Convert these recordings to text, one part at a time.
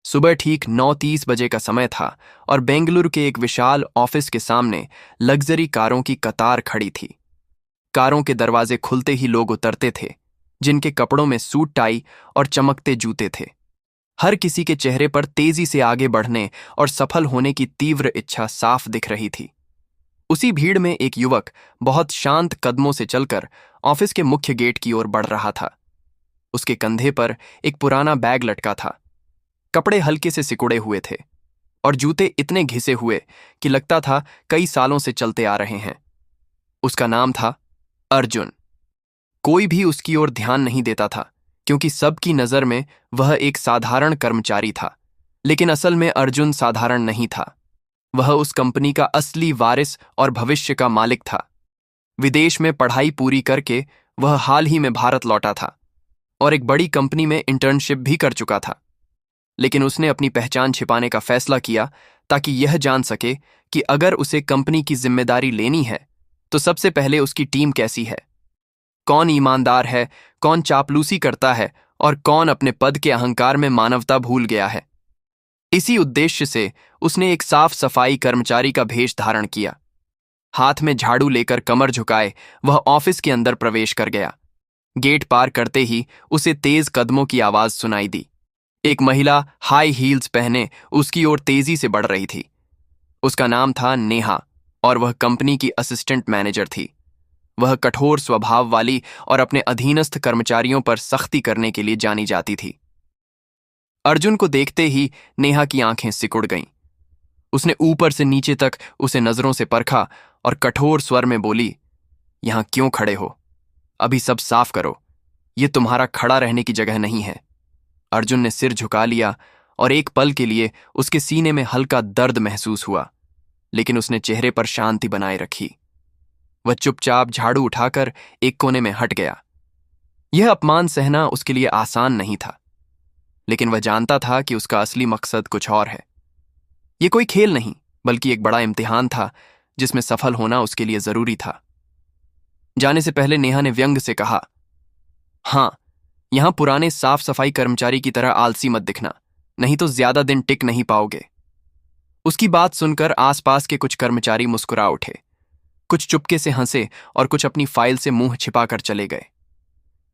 सुबह ठीक 9:30 बजे का समय था और बेंगलुरु के एक विशाल ऑफिस के सामने लग्जरी कारों की कतार खड़ी थी। कारों के दरवाजे खुलते ही लोग उतरते थे, जिनके कपड़ों में सूट टाई और चमकते जूते थे। हर किसी के चेहरे पर तेजी से आगे बढ़ने और सफल होने की तीव्र इच्छा साफ दिख रही थी। उसी भीड़ में एक युवक बहुत शांत कदमों से चलकर ऑफिस के मुख्य गेट की ओर बढ़ रहा था। उसके कंधे पर एक पुराना बैग लटका था। कपड़े हल्के से सिकुड़े हुए थे और जूते इतने घिसे हुए कि लगता था कई सालों से चलते आ रहे हैं। उसका नाम था अर्जुन। कोई भी उसकी ओर ध्यान नहीं देता था, क्योंकि सबकी नजर में वह एक साधारण कर्मचारी था। लेकिन असल में अर्जुन साधारण नहीं था। वह उस कंपनी का असली वारिस और भविष्य का मालिक था। विदेश में पढ़ाई पूरी करके वह हाल ही में भारत लौटा था और एक बड़ी कंपनी में इंटर्नशिप भी कर चुका था। लेकिन उसने अपनी पहचान छिपाने का फैसला किया, ताकि यह जान सके कि अगर उसे कंपनी की जिम्मेदारी लेनी है तो सबसे पहले उसकी टीम कैसी है, कौन ईमानदार है, कौन चापलूसी करता है और कौन अपने पद के अहंकार में मानवता भूल गया है। इसी उद्देश्य से उसने एक साफ सफाई कर्मचारी का भेष धारण किया। हाथ में झाड़ू लेकर कमर झुकाए वह ऑफिस के अंदर प्रवेश कर गया। गेट पार करते ही उसे तेज कदमों की आवाज सुनाई दी। एक महिला हाई हील्स पहने उसकी ओर तेजी से बढ़ रही थी। उसका नाम था नेहा और वह कंपनी की असिस्टेंट मैनेजर थी। वह कठोर स्वभाव वाली और अपने अधीनस्थ कर्मचारियों पर सख्ती करने के लिए जानी जाती थी। अर्जुन को देखते ही नेहा की आंखें सिकुड़ गईं। उसने ऊपर से नीचे तक उसे नजरों से परखा और कठोर स्वर में बोली, "यहां क्यों खड़े हो? अभी सब साफ करो। यह तुम्हारा खड़ा रहने की जगह नहीं है।" अर्जुन ने सिर झुका लिया और एक पल के लिए उसके सीने में हल्का दर्द महसूस हुआ, लेकिन उसने चेहरे पर शांति बनाए रखी। वह चुपचाप झाड़ू उठाकर एक कोने में हट गया। यह अपमान सहना उसके लिए आसान नहीं था, लेकिन वह जानता था कि उसका असली मकसद कुछ और है। यह कोई खेल नहीं, बल्कि एक बड़ा इम्तिहान था जिसमें सफल होना उसके लिए जरूरी था। जाने से पहले नेहा ने व्यंग से कहा, "हां, यहां पुराने साफ सफाई कर्मचारी की तरह आलसी मत दिखना, नहीं तो ज्यादा दिन टिक नहीं पाओगे।" उसकी बात सुनकर आसपास के कुछ कर्मचारी मुस्कुरा उठे। कुछ चुपके से हंसे और कुछ अपनी फाइल से मुंह छिपाकर चले गए।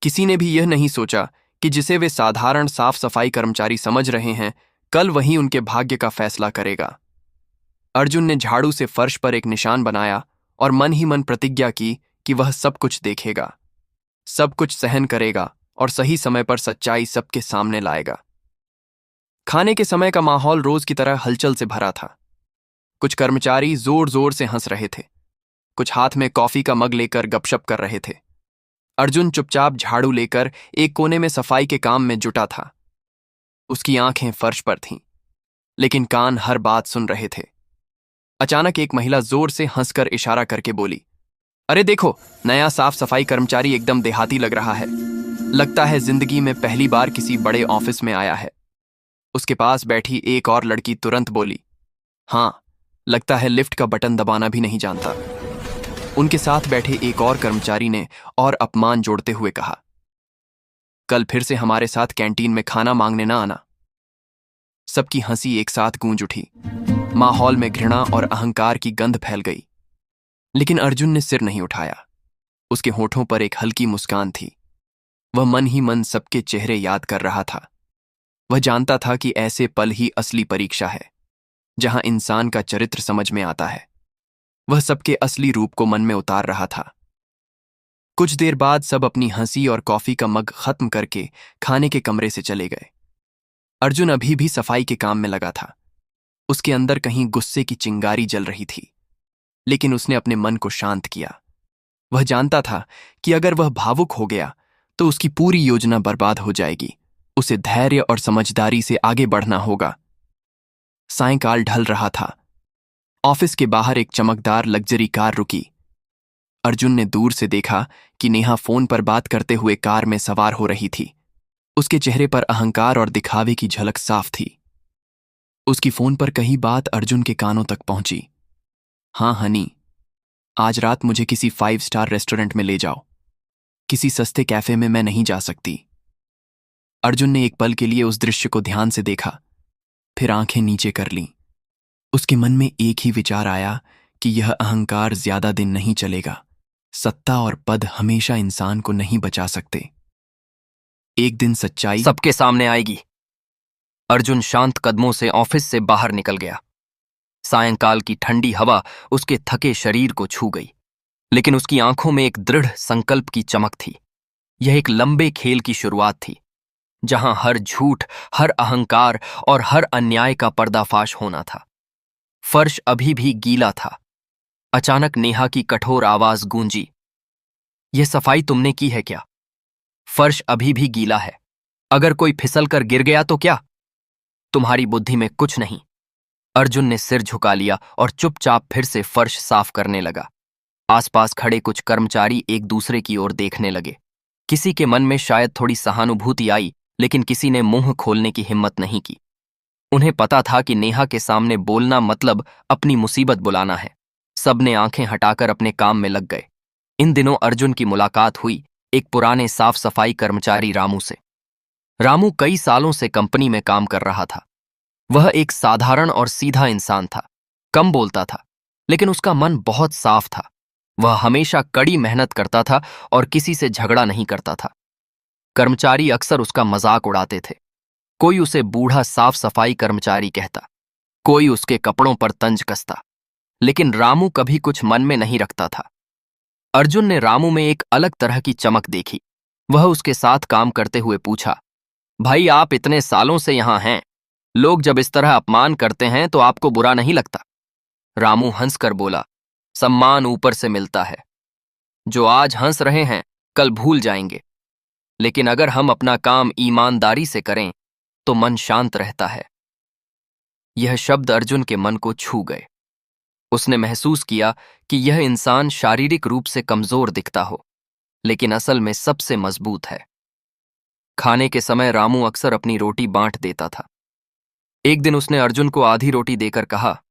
किसी ने भी यह नहीं सोचा कि जिसे वे साधारण साफ सफाई कर्मचारी समझ रहे हैं, कल वही उनके भाग्य का फैसला करेगा। अर्जुन ने झाड़ू से फर्श पर एक निशान बनाया और मन ही मन प्रतिज्ञा की कि वह सब कुछ देखेगा, सब कुछ सहन करेगा और सही समय पर सच्चाई सबके सामने लाएगा। खाने के समय का माहौल रोज की तरह हलचल से भरा था। कुछ कर्मचारी जोर जोर से हंस रहे थे, कुछ हाथ में कॉफी का मग लेकर गपशप कर रहे थे। अर्जुन चुपचाप झाड़ू लेकर एक कोने में सफाई के काम में जुटा था। उसकी आंखें फर्श पर थीं, लेकिन कान हर बात सुन रहे थे। अचानक एक महिला जोर से हंसकर इशारा करके बोली, "अरे देखो, नया साफ सफाई कर्मचारी एकदम देहाती लग रहा है। लगता है जिंदगी में पहली बार किसी बड़े ऑफिस में आया है।" उसके पास बैठी एक और लड़की तुरंत बोली, "हां, लगता है लिफ्ट का बटन दबाना भी नहीं जानता।" उनके साथ बैठे एक और कर्मचारी ने और अपमान जोड़ते हुए कहा, "कल फिर से हमारे साथ कैंटीन में खाना मांगने ना आना।" सबकी हंसी एक साथ गूंज उठी। माहौल में घृणा और अहंकार की गंध फैल गई। लेकिन अर्जुन ने सिर नहीं उठाया। उसके होठों पर एक हल्की मुस्कान थी। वह मन ही मन सबके चेहरे याद कर रहा था। वह जानता था कि ऐसे पल ही असली परीक्षा है, जहां इंसान का चरित्र समझ में आता है। वह सबके असली रूप को मन में उतार रहा था। कुछ देर बाद सब अपनी हंसी और कॉफी का मग खत्म करके खाने के कमरे से चले गए। अर्जुन अभी भी सफाई के काम में लगा था। उसके अंदर कहीं गुस्से की चिंगारी जल रही थी, लेकिन उसने अपने मन को शांत किया। वह जानता था कि अगर वह भावुक हो गया तो उसकी पूरी योजना बर्बाद हो जाएगी। उसे धैर्य और समझदारी से आगे बढ़ना होगा। सायंकाल ढल रहा था। ऑफिस के बाहर एक चमकदार लग्जरी कार रुकी। अर्जुन ने दूर से देखा कि नेहा फोन पर बात करते हुए कार में सवार हो रही थी। उसके चेहरे पर अहंकार और दिखावे की झलक साफ थी। उसकी फोन पर कही बात अर्जुन के कानों तक पहुंची। "हाँ हनी, आज रात मुझे किसी 5 स्टार रेस्टोरेंट में ले जाओ। किसी सस्ते कैफे में मैं नहीं जा सकती।" अर्जुन ने एक पल के लिए उस दृश्य को ध्यान से देखा। फिर आंखें नीचे कर लीं। उसके मन में एक ही विचार आया कि यह अहंकार ज्यादा दिन नहीं चलेगा। सत्ता और पद हमेशा इंसान को नहीं बचा सकते। एक दिन सच्चाई सबके सामने आएगी। अर्जुन शांत कदमों से ऑफिस से बाहर निकल गया। सायंकाल की ठंडी हवा उसके थके शरीर को छू गई, लेकिन उसकी आंखों में एक दृढ़ संकल्प की चमक थी। यह एक लंबे खेल की शुरुआत थी, जहां हर झूठ, हर अहंकार और हर अन्याय का पर्दाफाश होना था। फर्श अभी भी गीला था। अचानक नेहा की कठोर आवाज गूंजी, यह सफाई तुमने की है क्या? फर्श अभी भी गीला है। अगर कोई फिसल कर गिर गया तो क्या? तुम्हारी बुद्धि में कुछ नहीं। अर्जुन ने सिर झुका लिया और चुपचाप फिर से फर्श साफ करने लगा। आसपास खड़े कुछ कर्मचारी एक दूसरे की ओर देखने लगे। किसी के मन में शायद थोड़ी सहानुभूति आई, लेकिन किसी ने मुंह खोलने की हिम्मत नहीं की। उन्हें पता था कि नेहा के सामने बोलना मतलब अपनी मुसीबत बुलाना है। सबने आंखें हटाकर अपने काम में लग गए। इन दिनों अर्जुन की मुलाकात हुई एक पुराने साफ सफाई कर्मचारी रामू से। रामू कई सालों से कंपनी में काम कर रहा था। वह एक साधारण और सीधा इंसान था। कम बोलता था, लेकिन उसका मन बहुत साफ था। वह हमेशा कड़ी मेहनत करता था और किसी से झगड़ा नहीं करता था। कर्मचारी अक्सर उसका मजाक उड़ाते थे। कोई उसे बूढ़ा साफ सफाई कर्मचारी कहता, कोई उसके कपड़ों पर तंज कसता, लेकिन रामू कभी कुछ मन में नहीं रखता था। अर्जुन ने रामू में एक अलग तरह की चमक देखी। वह उसके साथ काम करते हुए पूछा, भाई आप इतने सालों से यहां हैं, लोग जब इस तरह अपमान करते हैं तो आपको बुरा नहीं लगता? रामू हंसकर बोला, सम्मान ऊपर से मिलता है। जो आज हंस रहे हैं कल भूल जाएंगे, लेकिन अगर हम अपना काम ईमानदारी से करें तो मन शांत रहता है। यह शब्द अर्जुन के मन को छू गए। उसने महसूस किया कि यह इंसान शारीरिक रूप से कमजोर दिखता हो, लेकिन असल में सबसे मजबूत है। खाने के समय रामू अक्सर अपनी रोटी बांट देता था। एक दिन उसने अर्जुन को आधी रोटी देकर कहा,